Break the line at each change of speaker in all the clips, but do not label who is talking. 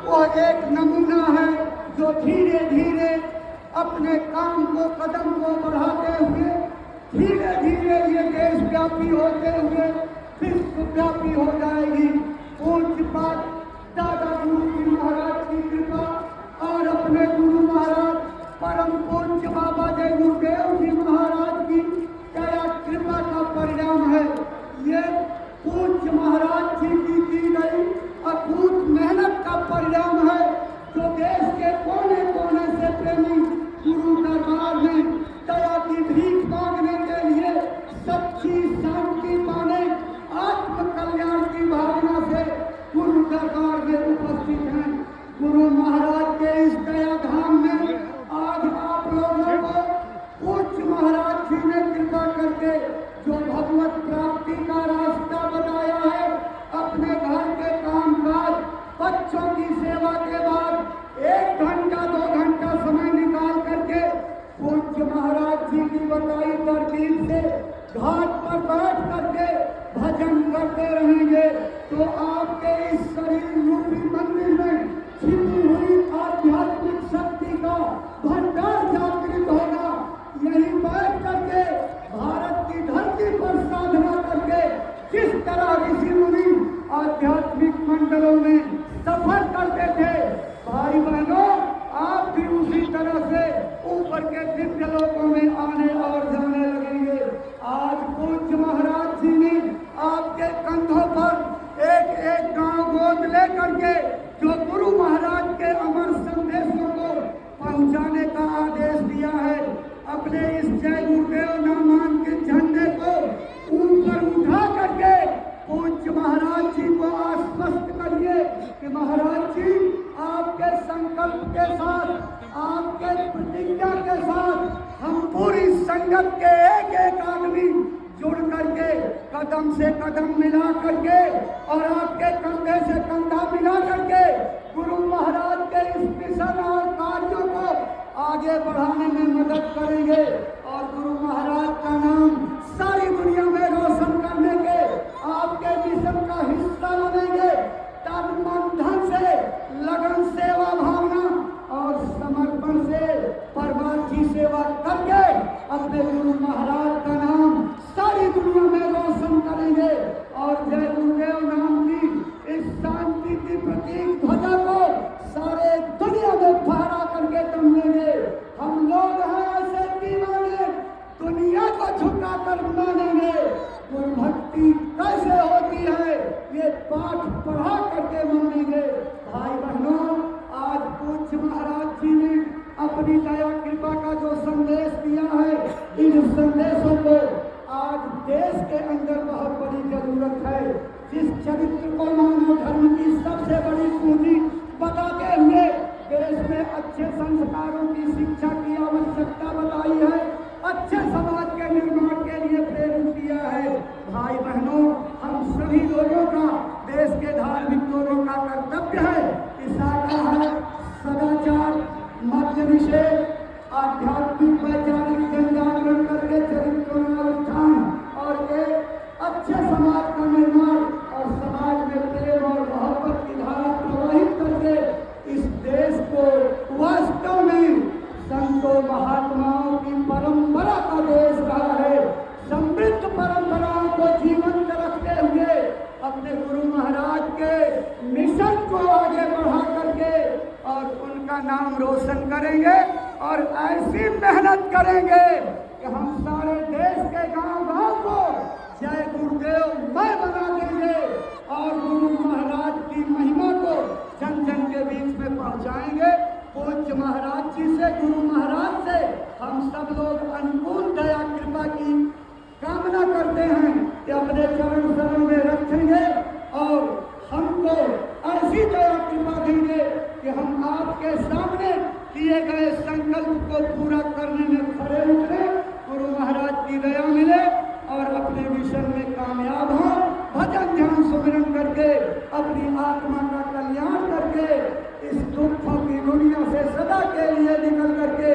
वो एक नमूना है जो धीरे धीरे अपने काम को कदम को बढ़ाते हुए धीरे धीरे ये देशव्यापी होते हुए विश्वव्यापी हो जाएगी। पूज्यपाद दादा गुरु जी महाराज की कृपा और अपने गुरु महाराज परम पूज्य बाबा जय गुरुदेव जी महाराज की दया कृपा का परिणाम है। ये पूज्य महाराज जी की गई अकूत मेहनत का परिणाम है, जो देश के कोने कोने से प्रेमी गुरु दरबार में दया की भीख मांगने के लिए सच्ची शांति पाने आत्म कल्याण की भावना से गुरु दरबार में उपस्थित हैं। गुरु महाराज के इस दया धाम में आज आप लोगों को पूज्य महाराज जी ने कृपा करके जो भगवत प्राप्ति का रास्ता बताया है, अपने घर के काम काज बच्चों की सेवा के बाद 1 घंटा 2 घंटा समय निकाल करके पूज्य महाराज जी की बताई तरकीब से घाट पर बैठ करके भजन करते रहेंगे तो आपके इस शरीर रूपी मंदिर में छिपी हुई आध्यात्मिक शक्ति का भंडार जागृत होगा। यही बैठ करके भारत की धरती पर साधना करके जिस तरह ऋषि मुनि आध्यात्मिक मंडलों में सफर करते थे, भाई बहनों आप भी उसी तरह से ऊपर के दिव्य लोकों में आने और जाने लगेंगे। आज पूज्य महाराज जी ने आपके कंधों पर एक एक गांव गोद लेकर के जो गुरु महाराज के अमर संदेशों को पहुंचाने का आदेश दिया है, अपने इस जय गुरुदेव नामान के झंडे को ऊपर उठा करके पूज्य महाराज जी को आश्वस्त करिए कि महाराज जी आपके संकल्प के साथ, आपके प्रतिज्ञा के साथ हम पूरी संगत के एक एक आदमी जुड़ करके कदम से कदम मिला करके और आपके कंधे से कंधा मिला करके गुरु महाराज के इस मिशन और कार्यों को आगे बढ़ाने में मदद करेंगे और गुरु महाराज का नाम सारी दुनिया में रोशन करने के आपके मिशन का हिस्सा बनेंगे। तन मन धन से लगन सेवा भावना और समर्पण से परमार्थी सेवा करके अपने गुरु महाराज का नाम सारी दुनिया में रोशन करेंगे और जय गुरुदेव नाम की इस शांति की प्रतीक ध्वजा को सारे दुनिया में फहरा करके दम लेंगे। हम लोग हैं ऐसे दीवाने, दुनिया को झुका कर मानेंगे। गुरु भक्ति कैसे होती है ये पाठ पढ़ा करके मानेंगे। भाई बहनों आज पूज्य महाराज जी ने अपनी दया कृपा का जो संदेश दिया है, इन संदेशों को आज देश के अंदर बहुत बड़ी जरूरत है। जिस चरित्र को मानव धर्म की सबसे बड़ी पूंजी बताते हुए देश में अच्छे संस्कारों की शिक्षा की आवश्यकता बताई है, अच्छे समाज के निर्माण के लिए प्रेरित किया है। भाई बहनों हम सभी लोगों का, देश के धार्मिक लोगों का कर्तव्य है कि शाकाहार, सदाचार, मद्य निषेध, आध्यात्मिक वैचारिक जन जागरण करके चरित्रों का उत्थान और एक अच्छे समाज का निर्माण और समाज में प्रेम और मोहब्बत की धारा प्रवाहित करके इस देश को वास्तव में संतों महात्माओं की परंपरा का देश रहा है, समृद्ध परंपराओं को जीवंत रखते हुए अपने गुरु महाराज के मिशन को आगे बढ़ा करके और उनका नाम रोशन करेंगे और ऐसी मेहनत करेंगे कि हम सारे देश के गांव-गांव को जय गुरुदेव मय बना देंगे और गुरु महाराज की महिमा को जन जन के बीच में पहुंचाएंगे। पूज्य महाराज जी से, गुरु महाराज से हम सब लोग अनुकूल दया कृपा की कामना करते हैं कि अपने चरण शरण में रखेंगे और हमको ऐसी दया कृपा देंगे कि हम आपके सामने किए गए संकल्प को पूरा करने में खड़े उतरे, गुरु महाराज की दया मिले और अपने मिशन में कामयाब हों, भजन ध्यान सुमिरन करके अपनी आत्मा का कल्याण करके इस दुखों की दुनिया से सदा के लिए निकल करके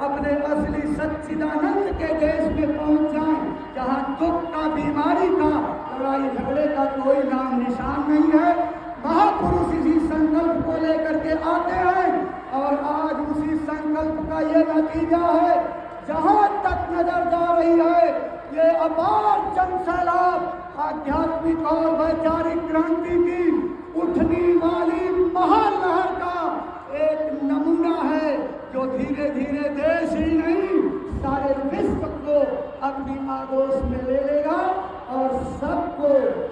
अपने असली सच्चिदानंद के देश में पहुंच जाएं, जहां दुख का, बीमारी का, लड़ाई झगड़े का कोई नाम निशान नहीं है। महापुरुष इसी संकल्प को लेकर आते हैं और आज उसी संकल्प का ये नतीजा है। जहां तक नजर जा रही है ये अपार जन सैलाब आध्यात्मिक और वैचारिक क्रांति की उठने वाली महालहर का एक नमूना है, जो धीरे धीरे देश ही नहीं सारे विश्व को अपनी आगोश में ले लेगा और सबको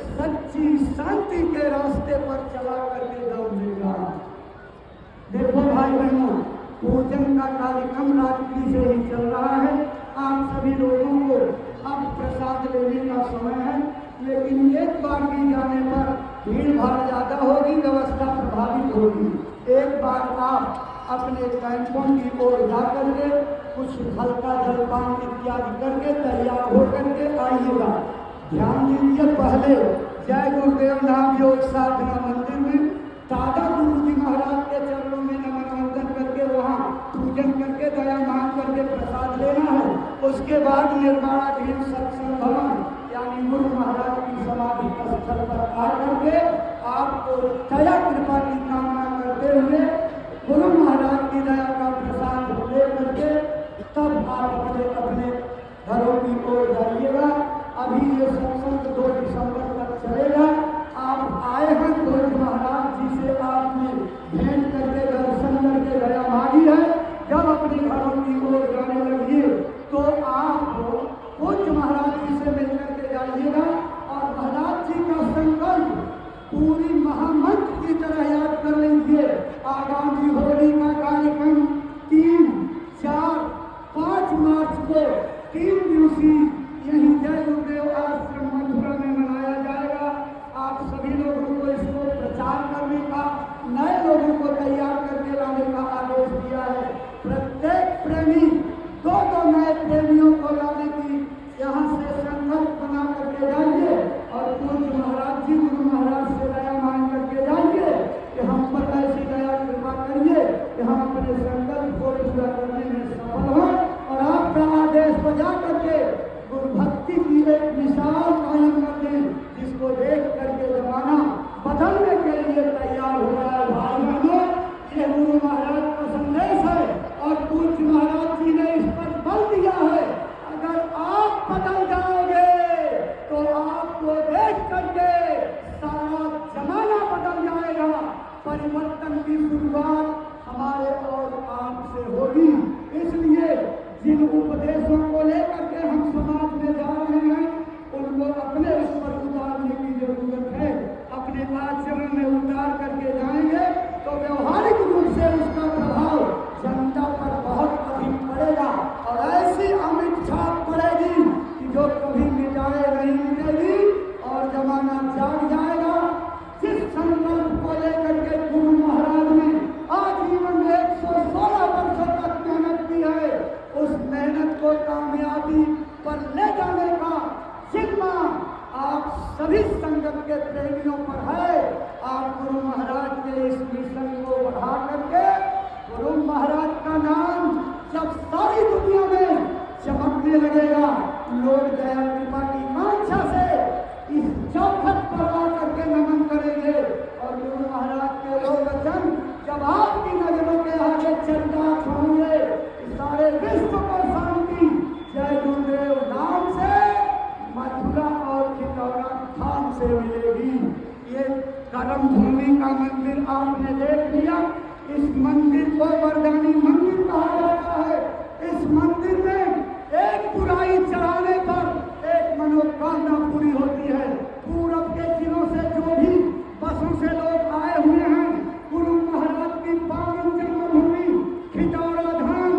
सच्ची शांति के रास्ते पर चला करके दौड़ देगा। देखो भाई बहनों, पूजन का कार्यक्रम रात्रि से ही चल रहा है। आप सभी लोगों को अब प्रसाद लेने का समय है, लेकिन एक बार भी जाने पर भीड़ भाड़ ज्यादा होगी, व्यवस्था प्रभावित होगी। एक बार आप अपने कैंपों की ओर जा करके कुछ हल्का जलपान इत्यादि करके तैयार हो करके आइएगा। ध्यान दीजिए, पहले जय गुरुदेव नाम योग साधना मंदिर में दादा गुरु जी महाराज के चरणों में नमन वंदन करके वहाँ पूजन करके दया मांग करके प्रसाद लेना है। उसके बाद निर्माणाधीन सत्संग भवन यानी गुरु महाराज की समाधि स्थल पर आकर के आपको दया कृपा की कामना करते हुए गुरु महाराज की दया का प्रसाद ले करके तब आप अपने अपने घरों की ओर जाइएगा। अभी ये सत्संग 2 दिसंबर तक चलेगा। आप आए हैं गुरु महाराज जी से आपने भेंट करके दर्शन करके दया मांगी है। जब अपने घरों की ओर जाने लगिए तो आप पूज्य महाराज जी से मिलकर के जाइएगा और महाराज जी का संकल्प पूरी महामंत्र की तरह याद कर लीजिए। आगामी होली का कार्यक्रम 3, 4, 5 मार्च को 3 दिवसीय यही जय गुरुदेव आश्रम मथुरा में मनाया जाएगा। आप सभी लोगों को इसको प्रचार करने का, नए लोगों को तैयार करके लाने का आदेश दिया है। प्रत्येक प्रेमी 2-2 नए प्रेमियों को लाने की यहाँ से संकल्प बना करके जाइए और पूज्य महाराज जी गुरु महाराज से दया मांग करके जाइए कि हम पर ऐसी दया कृपा करिए कि हम अपने संकल्प को पूरा करने में सफल हों और आपका आदेश बजा करके गुरु भक्ति की एक मिसाल कायम कर दें, जिसको देख करके जमाना बदलने के लिए तैयार हो रहा है। भाई बहनों, ये गुरु महाराज का संदेश है और पूज्य महाराज जी ने इस पर बल दिया है। अगर आप बदल जाओगे तो आपको देख करके सारा जमाना बदल जाएगा। परिवर्तन की शुरुआत हमारे और आपसे होगी। इसलिए जिन उपदेशों को लेकर के हम समाज में जा रहे हैं उनको अपने उस पर उतारने की जरूरत है। अपने आचरण में उतार करके जाएंगे तो व्यवहारिक रूप से उसका प्रभाव जनता पर बहुत अधिक पड़ेगा और ऐसी अमिट छाप पड़ेगी कि जो कभी मिटाए नहीं मिटेगी और जमाना जाग जाएगा। जिस संकल्प को लेकर के गुरु महाराज ने आजीवन 116 वर्षों तक मेहनत की है, उस मेहनत को कामयाबी पर ले जाने का जिम्मा आप सभी संगत के प्रेमियों पर है। आप गुरु महाराज के इस मिशन को बढ़ा करके गुरु महाराज का नाम जब सारी दुनिया में चमकने लगेगा, लोग दया कृपा की कांक्षा से इस चौखट पर आकर के नमन करेंगे और गुरु महाराज के वो वचन जब आपकी नजरों के आगे चरितार्थ होंगे, सारे विश्व को शांति जय गुरुदेव नाम से मथुरा और खितौरा धाम से मिलेगी। ये कर्म भूमि का मंदिर आपने देख लिया। इस मंदिर को वरदानी मंदिर कहा जाता है। इस मंदिर में एक बुराई चढ़ाने पर एक मनोकामना पूरी होती है। पूरब के जिलों से जो भी बसों से लोग आए हुए हैं, गुरु महाराज की पावन जन्मभूमि खितौरा धाम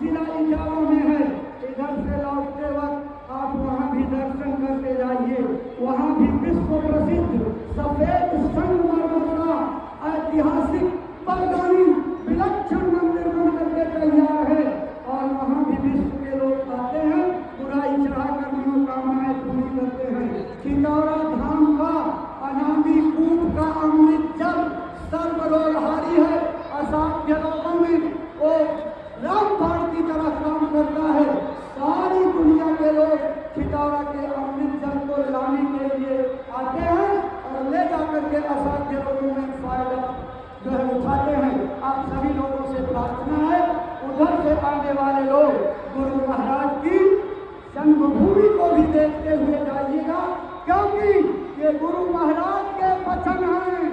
जिला इटावा में है। इधर से लौटते वक्त आप वहाँ भी दर्शन करके जाइए। वहाँ भी विश्व प्रसिद्ध सफेद संगमरमर का ऐतिहासिक वरदानी विलक्षण मंदिर बन करके तैयार है और वहाँ भी करने वाले लोग गुरु महाराज की जन्मभूमि को भी देखते हुए जाइएगा, क्योंकि ये गुरु महाराज के वचन हैं।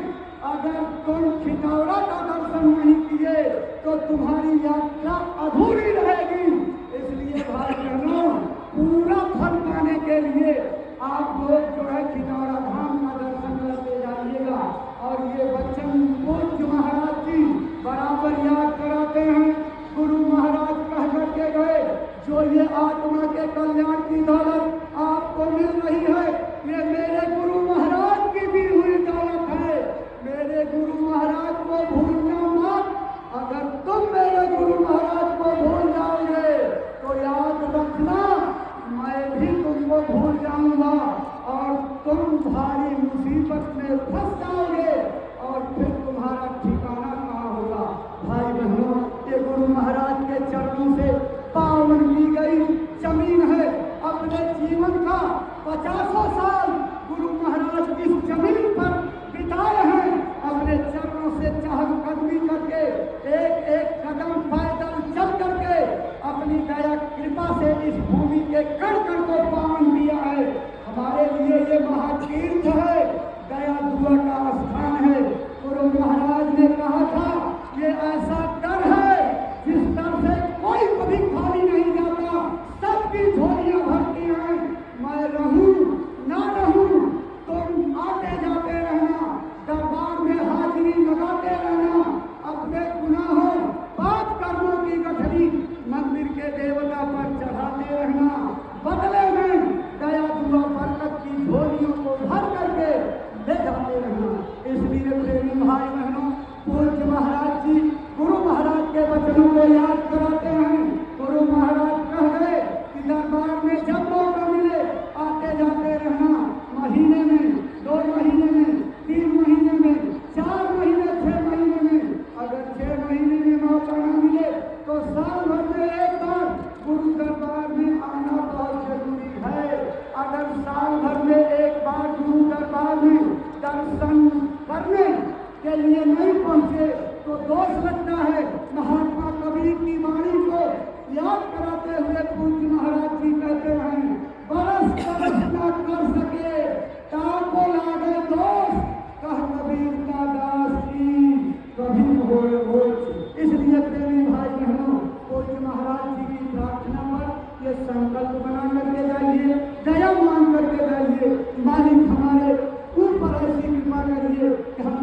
अगर तुम खिचौड़ा का दर्शन नहीं किए तो तुम्हारी यात्रा अधूरी रहेगी। इसलिए भाई बहनों, पूरा फल पाने के लिए आप लोग जो है खिचौड़ा धाम का दर्शन करके जाइएगा। और ये वचन पूज्य महाराज जी बराबर याद कराते हैं। गुरु महाराज कह करके गए, जो ये आत्मा के कल्याण की दौलत आपको मिल रही है, ये मेरे गुरु महाराज की दी हुई दौलत है। मेरे गुरु महाराज को भूलना मत। अगर तुम मेरे गुरु महाराज को भूल जाओगे तो याद रखना, मैं भी तुमको भूल जाऊंगा और तुम भारी मुसीबत में फंस जाओगे और फिर तुम्हारा ठिकाना कहाँ होगा। भाई बहनों, ये गुरु महाराज के चरणों से पावन की गई जमीन है। अपने जीवन का 50 साल गुरु महाराज इस जमीन पर बिताए हैं। अपने चरणों से चहलकदमी करके एक एक कदम पैदल चल करके अपनी दया कृपा से इस भूमि के कण कण को पावन किया है। हमारे लिए ये महातीर्थ है, दया दुआ का स्थान है। गुरु महाराज ने कहा था, ये ऐसा दर है जिस दर से कोई कभी खाली नहीं जाता, सबकी झोलियां भरती हैं। मैं रहूं ना रहूं, तुम आते जाते रहना, दरबार में हाजिरी लगाते रहना, अपने गुनाहों पाप कर्मों की गठरी मंदिर के देवता पर चढ़ाते रहना। बदले में दया दुआ बरकत की झोलियों को भर करके ले जाते रहना। इसलिए प्रेमी भाई बहनों, पूज्य महाराज जी गुरु महाराज के वचनों को याद कराते हैं। गुरु महाराज कह गए कि दरबार में जब मौका मिले आते जाते रहना। महीने में, 2 महीने में, 3 महीने में, 4 महीने, 6 महीने में, अगर 6 महीने में मौका न मिले तो साल भर में एक बार गुरु दरबार में आना बहुत जरूरी है। अगर साल भर में एक बार गुरु दरबार में दर्शन करने के लिए नहीं पहुंचे तो दोष लगता है। महात्मा कबीर की वाणी को याद कराते हुए पूज्य महाराज जी कहते हैं, बरस बरस न कर सके ताको लागे दोष, कह कबीर का दास की कभी होए होश। इसलिए प्रेमी भाई बहनों, पूज्य महाराज जी की प्रार्थना पर ये संकल्प बना करके जाइए, दया मांग करके जाइए। मालिक हमारे ऊपर ऐसी कृपा करिए कि हम